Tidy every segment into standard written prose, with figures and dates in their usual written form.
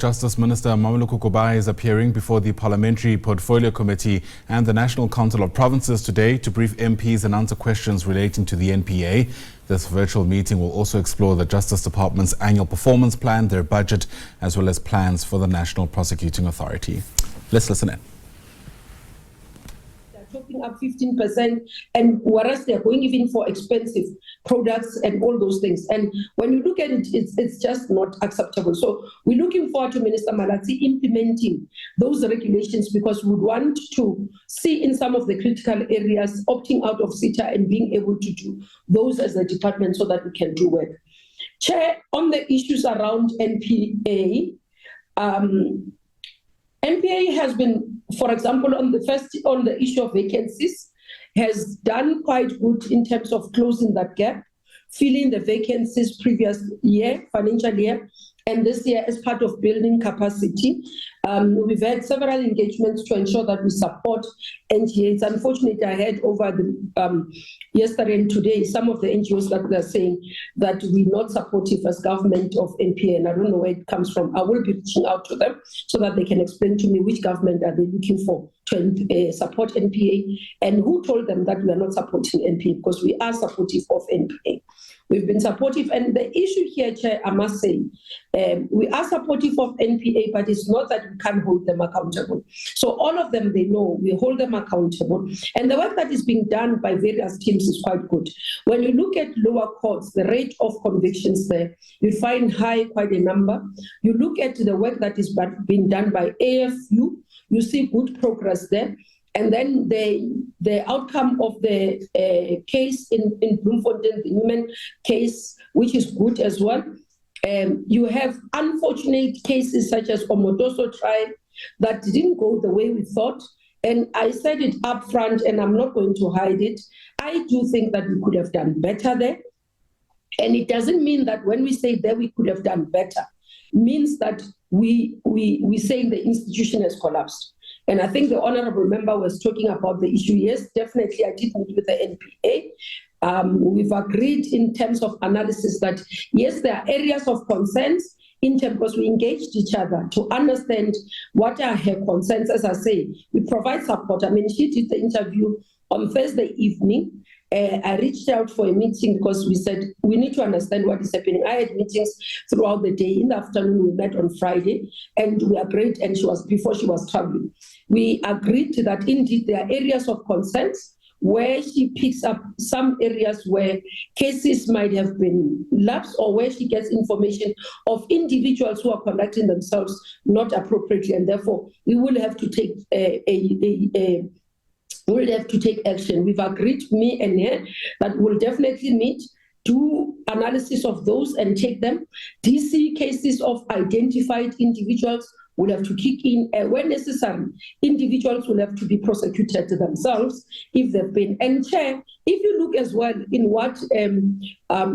Justice Minister Mmamoloko Kubayi is appearing before the Parliamentary Portfolio Committee and the National Council of Provinces today to brief MPs and answer questions relating to the NPA. This virtual meeting will also explore the Justice Department's annual performance plan, their budget, as well as plans for the National Prosecuting Authority. Let's listen in. Talking up 15%, and whereas they're going even for expensive products and all those things. And when you look at it, it's just not acceptable. So we're looking forward to Minister Malatsi implementing those regulations, because we want to see in some of the critical areas opting out of SITA and being able to do those as a department so that we can do work. Chair, on the issues around NPA, NPA has been, for example, on the issue of vacancies, has done quite good in terms of closing that gap, filling the vacancies previous year, financial year, and this year as part of building capacity. We've had several engagements to ensure that we support NGOs. Unfortunately, I heard over the yesterday and today some of the NGOs that are saying that we're not supportive as government of NPA, and I don't know where it comes from. I will be reaching out to them so that they can explain to me which government are they looking for to support NPA, and who told them that we are not supporting NPA, because we are supportive of NPA. We've been supportive, and the issue here, Chair, I must say, we are supportive of NPA, but it's not that we can't hold them accountable. So all of them, they know we hold them accountable, and the work that is being done by various teams is quite good. When you look at lower courts, the rate of convictions there, you find high, quite a number. You look at the work that is being done by AFU, you see good progress there. And then the outcome of the case in Bloemfontein, the human case, which is good as well. You have unfortunate cases such as Omotoso trial that didn't go the way we thought. And I said it up front, and I'm not going to hide it. I do think that we could have done better there. And it doesn't mean that when we say that we could have done better, means that we saying the institution has collapsed. And I think the honorable member was talking about the issue. Yes, definitely, I did meet with the NPA. We've agreed in terms of analysis that, yes, there are areas of concerns in terms, because we engaged each other to understand what are her concerns. As I say, we provide support. I mean, she did the interview on Thursday evening. I reached out for a meeting because we said we need to understand what is happening. I had meetings throughout the day. In the afternoon, we met on Friday, and we agreed, and before she was traveling, we agreed that indeed there are areas of concerns where she picks up some areas where cases might have been lapsed, or where she gets information of individuals who are conducting themselves not appropriately, and therefore we will have to take we'll have to take action. We've agreed, me and her, that we'll definitely meet, do analysis of those and take them. DC cases of identified individuals will have to kick in. When necessary, individuals will have to be prosecuted themselves if they've been. And Chair, if you look as well in what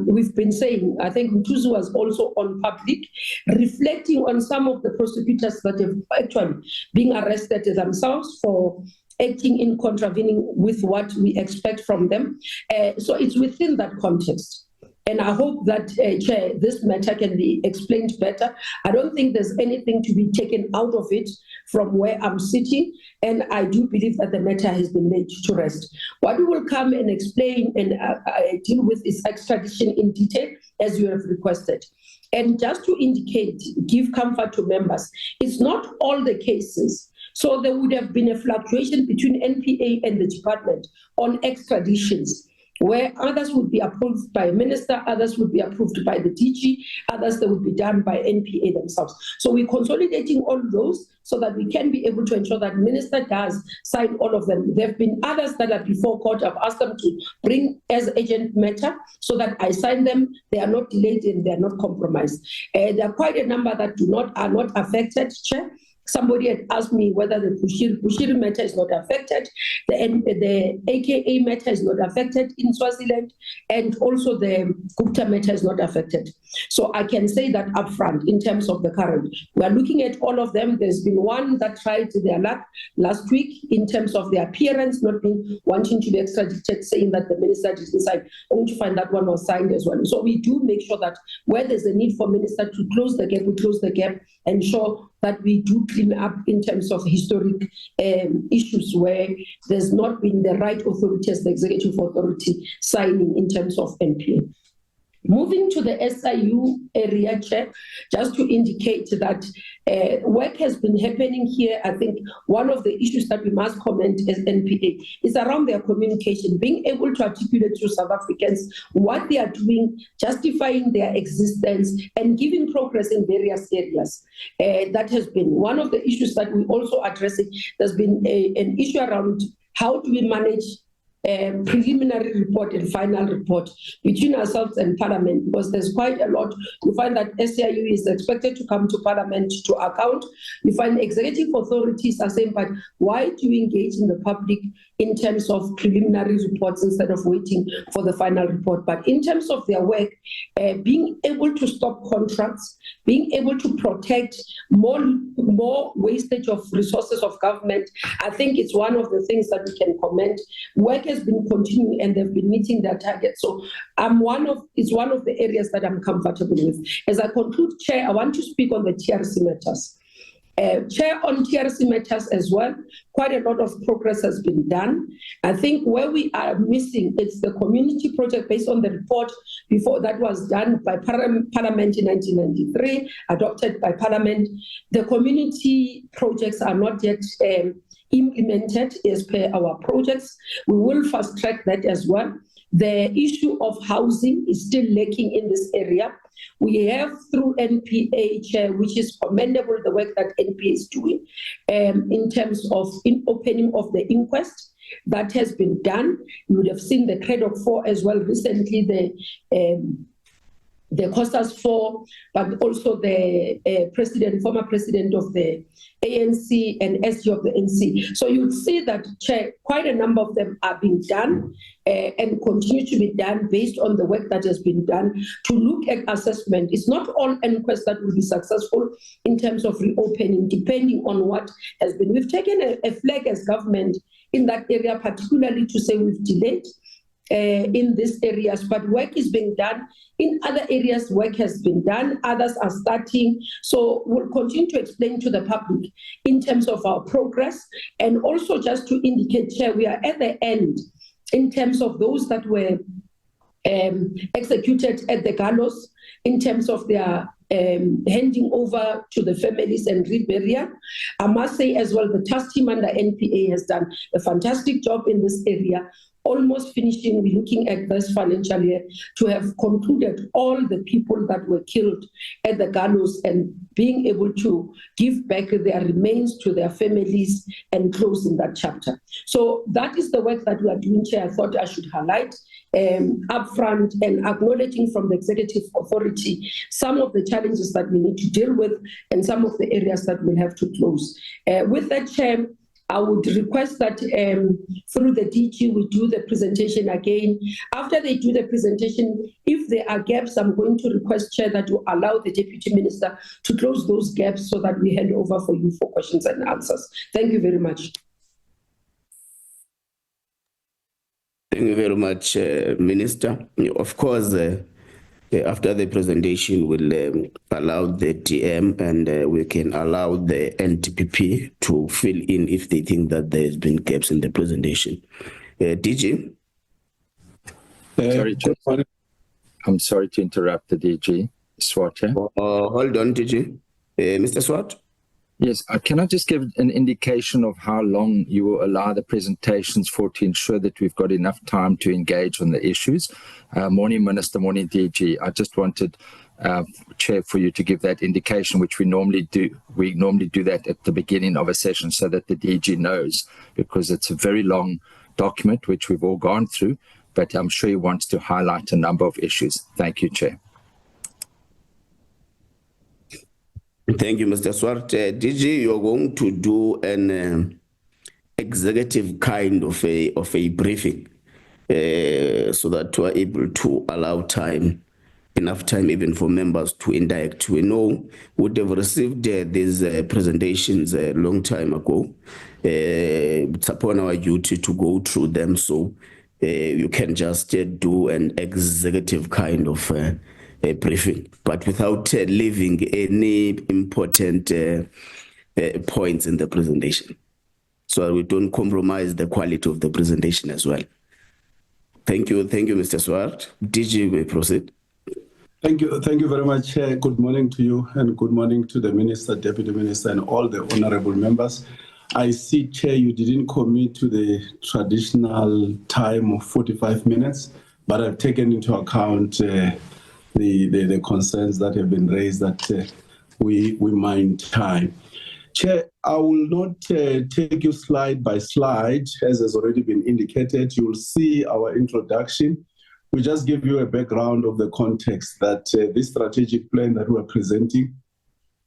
we've been saying, I think Mtuzu was also on public, reflecting on some of the prosecutors that have actually been arrested themselves for acting in contravening with what we expect from them. So it's within that context. And I hope that, Chair, this matter can be explained better. I don't think there's anything to be taken out of it from where I'm sitting, and I do believe that the matter has been laid to rest. What we will come and explain and deal with is extradition in detail, as you have requested. And just to indicate, give comfort to members, it's not all the cases. So there would have been a fluctuation between NPA and the department on extraditions, where others would be approved by a minister, others would be approved by the DG, others that would be done by NPA themselves. So we're consolidating all those so that we can be able to ensure that minister does sign all of them. There have been others that are before court. I've asked them to bring as agent matter so that I sign them. They are not delayed and they are not compromised. There are quite a number that are not affected, Chair. Somebody had asked me whether the Bushiri matter is not affected, the AKA matter is not affected in Swaziland, and also the Gupta matter is not affected. So I can say that upfront in terms of the current. We are looking at all of them. There's been one that tried their luck last week in terms of their appearance, not being wanting to be extradited, saying that the minister didn't sign. Only to find that one was signed as well. So we do make sure that where there's a need for minister to close the gap, we close the gap, ensure that we do clean up in terms of historic issues where there's not been the right authority as the executive authority signing in terms of NPA. Moving to the SIU area, Chair, just to indicate that work has been happening here. I think one of the issues that we must comment as NPA is around their communication, being able to articulate to South Africans what they are doing, justifying their existence, and giving progress in various areas. That has been one of the issues that we also addressing. There's been an issue around how do we manage preliminary report and final report between ourselves and Parliament, because there's quite a lot. You find that SIU is expected to come to Parliament to account. You find executive authorities are saying, but why do you engage in the public in terms of preliminary reports instead of waiting for the final report? But in terms of their work, being able to stop contracts, being able to protect more wastage of resources of government, I think it's one of the things that we can commend. Work has been continuing and they've been meeting their targets. So it's one of the areas that I'm comfortable with. As I conclude, Chair, I want to speak on the TRC matters. Chair, on TRC matters as well, quite a lot of progress has been done. I think where we are missing, it's the community project based on the report before that was done by Parliament in 1993, adopted by Parliament. The community projects are not yet implemented as per our projects. We will fast track that as well. The issue of housing is still lacking in this area. We have through NPA, Chair, which is commendable, the work that NPA is doing in terms of opening of the inquest. That has been done. You would have seen the CREDOC 4 as well recently, the COSAS 4, but also the former president of the ANC and SG of the NC. So you would see that, Chair, quite a number of them are being done and continue to be done based on the work that has been done to look at assessment. It's not all inquests that will be successful in terms of reopening, depending on what has been. We've taken a flag as government in that area, particularly to say we've delayed in these areas, but work is being done. In other areas, work has been done. Others are starting. So we'll continue to explain to the public in terms of our progress. And also just to indicate, Chair, we are at the end in terms of those that were executed at the gallows in terms of their handing over to the families and reburial. I must say as well, the task team under NPA has done a fantastic job in this area. Almost finishing, we're looking at this financial year to have concluded all the people that were killed at the gallows and being able to give back their remains to their families and closing that chapter. So that is the work that we are doing, Chair. I thought I should highlight upfront and acknowledging from the executive authority some of the challenges that we need to deal with and some of the areas that we'll have to close. With that, Chair, I would request that through the DG we do the presentation again. After they do the presentation, if there are gaps, I'm going to request, Chair, that you allow the Deputy Minister to close those gaps so that we hand over for you for questions and answers. Thank you very much. Thank you very much, Minister. Of course, after the presentation, we'll allow the TM and we can allow the NTPP to fill in if they think that there's been gaps in the presentation. DG? I'm sorry to interrupt the DG. Swart. Hold on, DG. Mr. Swart? Yes, can I just give an indication of how long you will allow the presentations for to ensure that we've got enough time to engage on the issues? Morning, Minister, morning, DG. I just wanted, Chair, for you to give that indication, which we normally do. We normally do that at the beginning of a session so that the DG knows, because it's a very long document, which we've all gone through, but I'm sure he wants to highlight a number of issues. Thank you, Chair. Thank you, Mr. Swart. DG, you're going to do an executive kind of a briefing so that we're able to allow enough time even for members to interact. We know would have received these presentations a long time ago. It's upon our duty to go through them, so you can just do an executive kind of a briefing, but without leaving any important points in the presentation, so we don't compromise the quality of the presentation as well. Thank you, Mr. Swart. DG, may proceed. Thank you very much. Good morning to you, and good morning to the Minister, Deputy Minister, and all the honorable members. I see, Chair, you didn't commit to the traditional time of 45 minutes, but I've taken into account the concerns that have been raised that we mind time. Chair, I will not take you slide by slide, as has already been indicated. You will see our introduction. We just give you a background of the context that this strategic plan that we're presenting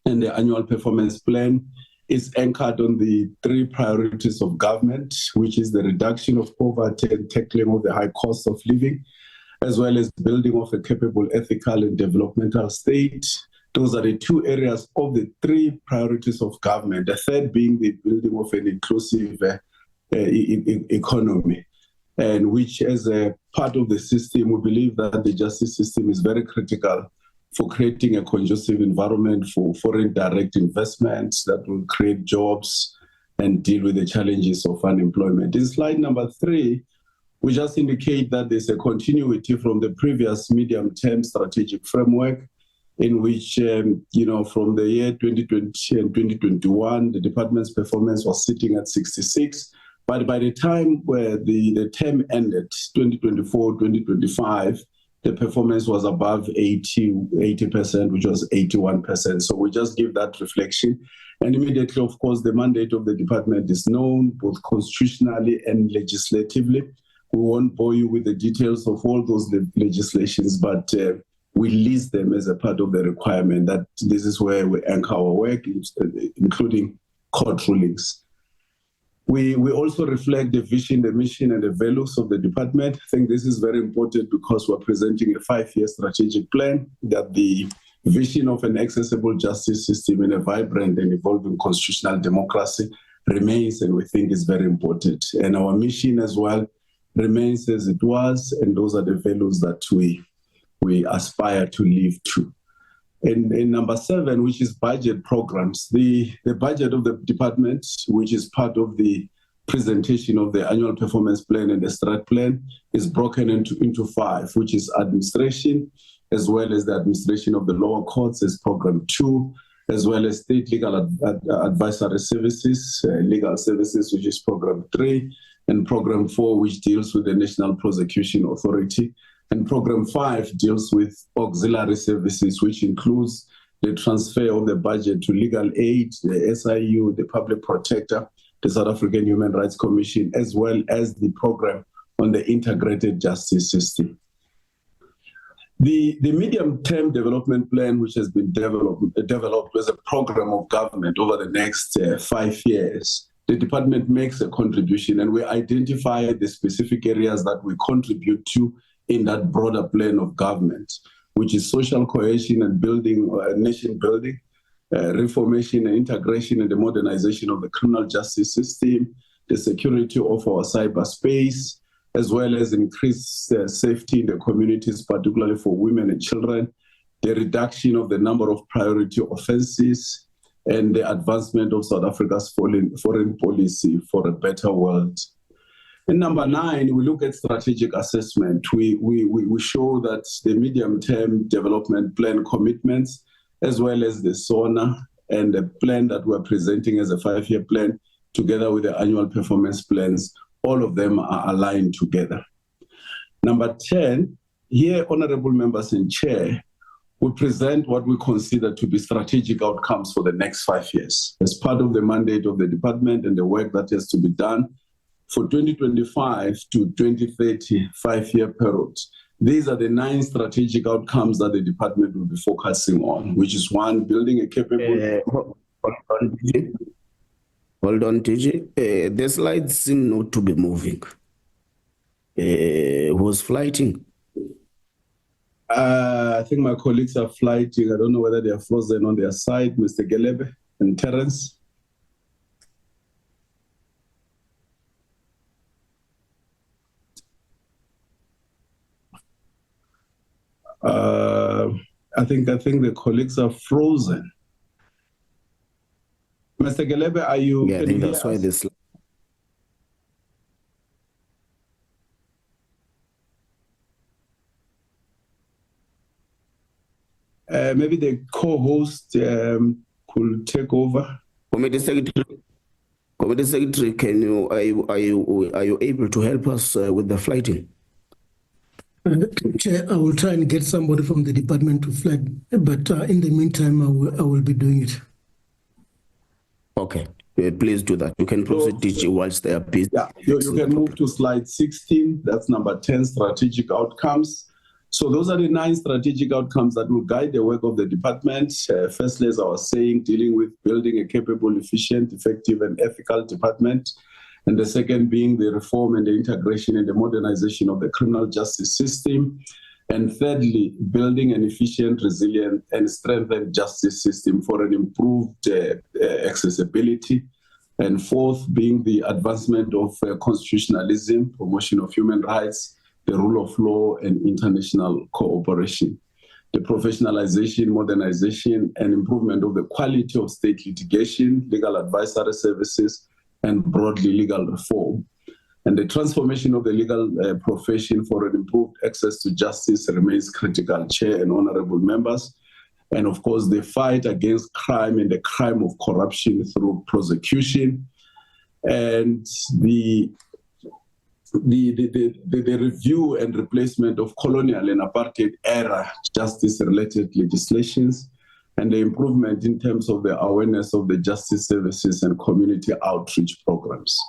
and the annual performance plan is anchored on the three priorities of government, which is the reduction of poverty and tackling of the high cost of living, as well as building of a capable, ethical, and developmental state. Those are the two areas of the three priorities of government, the third being the building of an inclusive economy, and which as a part of the system, we believe that the justice system is very critical for creating a conducive environment for foreign direct investments that will create jobs and deal with the challenges of unemployment. In slide number 3, we just indicate that there's a continuity from the previous medium-term strategic framework in which, from the year 2020 and 2021, the department's performance was sitting at 66. But by the time where the term ended, 2024, 2025, the performance was above 80%, which was 81%. So we just give that reflection. And immediately, of course, the mandate of the department is known, both constitutionally and legislatively. We won't bore you with the details of all those legislations, but we list them as a part of the requirement that this is where we anchor our work, including court rulings. We also reflect the vision, the mission, and the values of the department. I think this is very important because we're presenting a 5-year strategic plan, that the vision of an accessible justice system in a vibrant and evolving constitutional democracy remains, and we think is very important. And our mission as well remains as it was, and those are the values that we aspire to live to. In number 7, which is budget programs, the budget of the department, which is part of the presentation of the annual performance plan and the strat plan, is broken into 5, which is administration, as well as the administration of the lower courts as program 2, as well as state legal advisory services, legal services, which is program 3, and program 4, which deals with the National Prosecuting Authority. And program 5 deals with auxiliary services, which includes the transfer of the budget to legal aid, the SIU, the public protector, the South African Human Rights Commission, as well as the program on the integrated justice system. The medium-term development plan, which has been developed as a program of government over the next 5 years, the department makes a contribution, and we identify the specific areas that we contribute to in that broader plan of government, which is social cohesion and building, nation building, reformation and integration and the modernization of the criminal justice system, the security of our cyberspace, as well as increased safety in the communities, particularly for women and children, the reduction of the number of priority offenses, and the advancement of South Africa's foreign policy for a better world. In number 9, we look at strategic assessment. We show that the medium-term development plan commitments, as well as the SONA and the plan that we're presenting as a 5-year plan, together with the annual performance plans, all of them are aligned together. Number 10, here, honorable members and chair, we present what we consider to be strategic outcomes for the next 5 years. As part of the mandate of the department and the work that has to be done, for 2025 to 2030 5-year period, these are the 9 strategic outcomes that the department will be focusing on, which is 1, building a capable... Hold on, TG. The slides seem not to be moving. Who's flighting? I think my colleagues are flighting. I don't know whether they are frozen on their side, Mr. Gelebe and Terence. I think the colleagues are frozen. Mr. Gelebe, are you? Yeah, I think that's why this. Maybe the co-host could take over. Committee Secretary, are you able to help us with the flighting? Chair, I will try and get somebody from the department to flight, but in the meantime, I will be doing it. Okay, please do that. You can proceed, DG, whilst they are busy. Yeah, you can move to slide 16. That's number 10, strategic outcomes. So those are the 9 strategic outcomes that will guide the work of the department. Firstly, as I was saying, dealing with building a capable, efficient, effective, and ethical department. And the second being the reform and the integration and the modernization of the criminal justice system. And thirdly, building an efficient, resilient, and strengthened justice system for an improved accessibility. And fourth, being the advancement of constitutionalism, promotion of human rights, the rule of law, and international cooperation. The professionalization, modernization, and improvement of the quality of state litigation, legal advisory services, and broadly legal reform. And the transformation of the legal profession for an improved access to justice remains critical, Chair and honorable members. And of course, the fight against crime and the crime of corruption through prosecution, and the review and replacement of colonial and apartheid era justice-related legislations, and the improvement in terms of the awareness of the justice services and community outreach programs.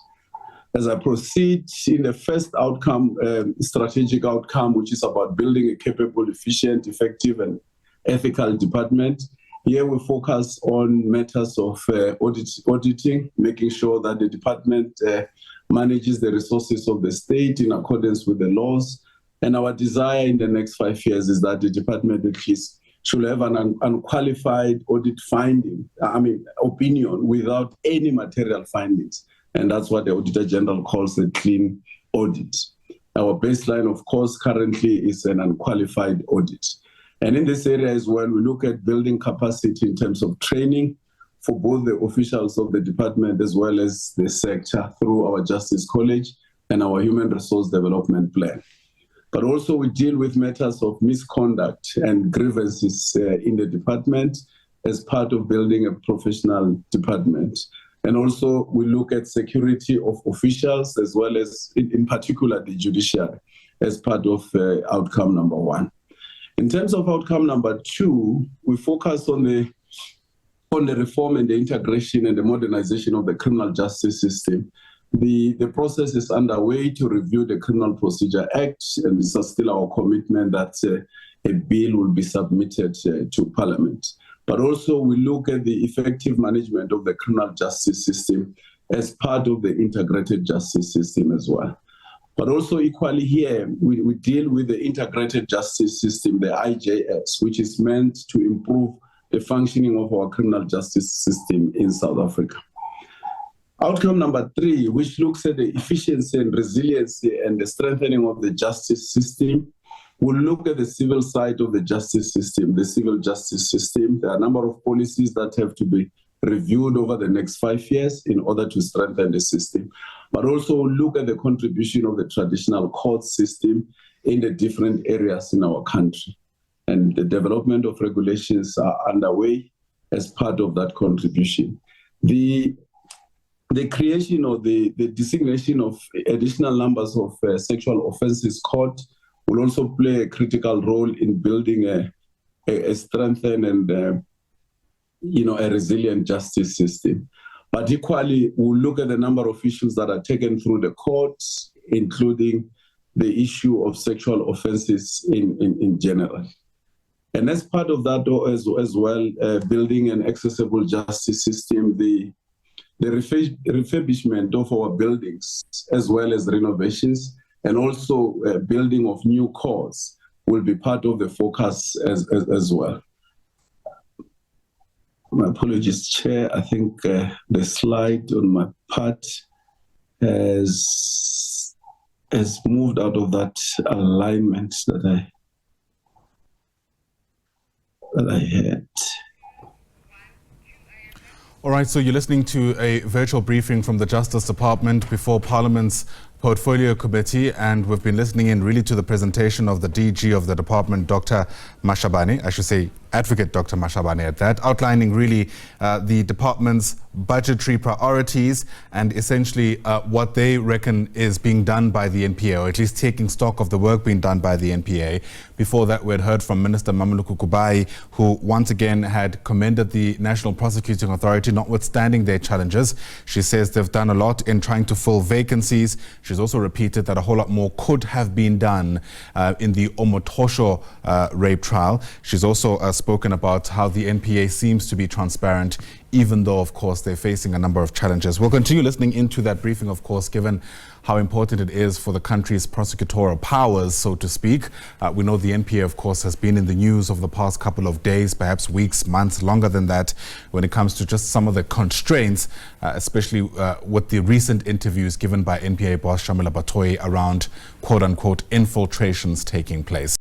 As I proceed in the first outcome, strategic outcome, which is about building a capable, efficient, effective, and ethical department, here we focus on matters of auditing, making sure that the department manages the resources of the state in accordance with the laws. And our desire in the next 5 years is that the department at least should have an unqualified audit opinion without any material findings. And that's what the Auditor General calls a clean audit. Our baseline, of course, currently is an unqualified audit. And in this area as well, we look at building capacity in terms of training for both the officials of the department as well as the sector through our Justice College and our Human Resource Development Plan. But also we deal with matters of misconduct and grievances in the department as part of building a professional department. And also we look at security of officials as well as in particular the judiciary as part of outcome number 1. In terms of outcome number 2, we focus on the reform and the integration and the modernization of the criminal justice system. The process is underway to review the Criminal Procedure Act, and this is still our commitment that a bill will be submitted to Parliament. But also we look at the effective management of the criminal justice system as part of the integrated justice system as well. But also equally here, we deal with the integrated justice system, the IJS, which is meant to improve the functioning of our criminal justice system in South Africa. Outcome number 3, which looks at the efficiency and resiliency and the strengthening of the justice system, we'll look at the civil side of the justice system, the civil justice system. There are a number of policies that have to be reviewed over the next 5 years in order to strengthen the system. But also look at the contribution of the traditional court system in the different areas in our country. And the development of regulations are underway as part of that contribution. The creation or the designation of additional numbers of sexual offences court will also play a critical role in building a strengthened and a resilient justice system. But equally, we'll look at the number of issues that are taken through the courts, including the issue of sexual offences in general. And as part of that, as well, building an accessible justice system, the refurbishment of our buildings, as well as renovations, and also building of new cores will be part of the focus as well. My apologies, Chair. I think the slide on my part has moved out of that alignment that I had. All right, so you're listening to a virtual briefing from the Justice Department before Parliament's Portfolio Committee, and we've been listening in really to the presentation of the DG of the department, Dr. Mashabane, I should say Advocate Dr. Mashabane at that, outlining really the department's budgetary priorities and essentially what they reckon is being done by the NPA, or at least taking stock of the work being done by the NPA. Before that, we had heard from Minister Mmamoloko Kubayi, who once again had commended the National Prosecuting Authority, notwithstanding their challenges. She says they've done a lot in trying to fill vacancies. She's also repeated that a whole lot more could have been done in the Omotosho rape trial. She's also spoken about how the NPA seems to be transparent, even though, of course, they're facing a number of challenges. We'll continue listening into that briefing, of course, given how important it is for the country's prosecutorial powers, so to speak. We know the NPA, of course, has been in the news over the past couple of days, perhaps weeks, months, longer than that, when it comes to just some of the constraints, especially with the recent interviews given by NPA boss Shamila Batoyi around, quote-unquote, infiltrations taking place.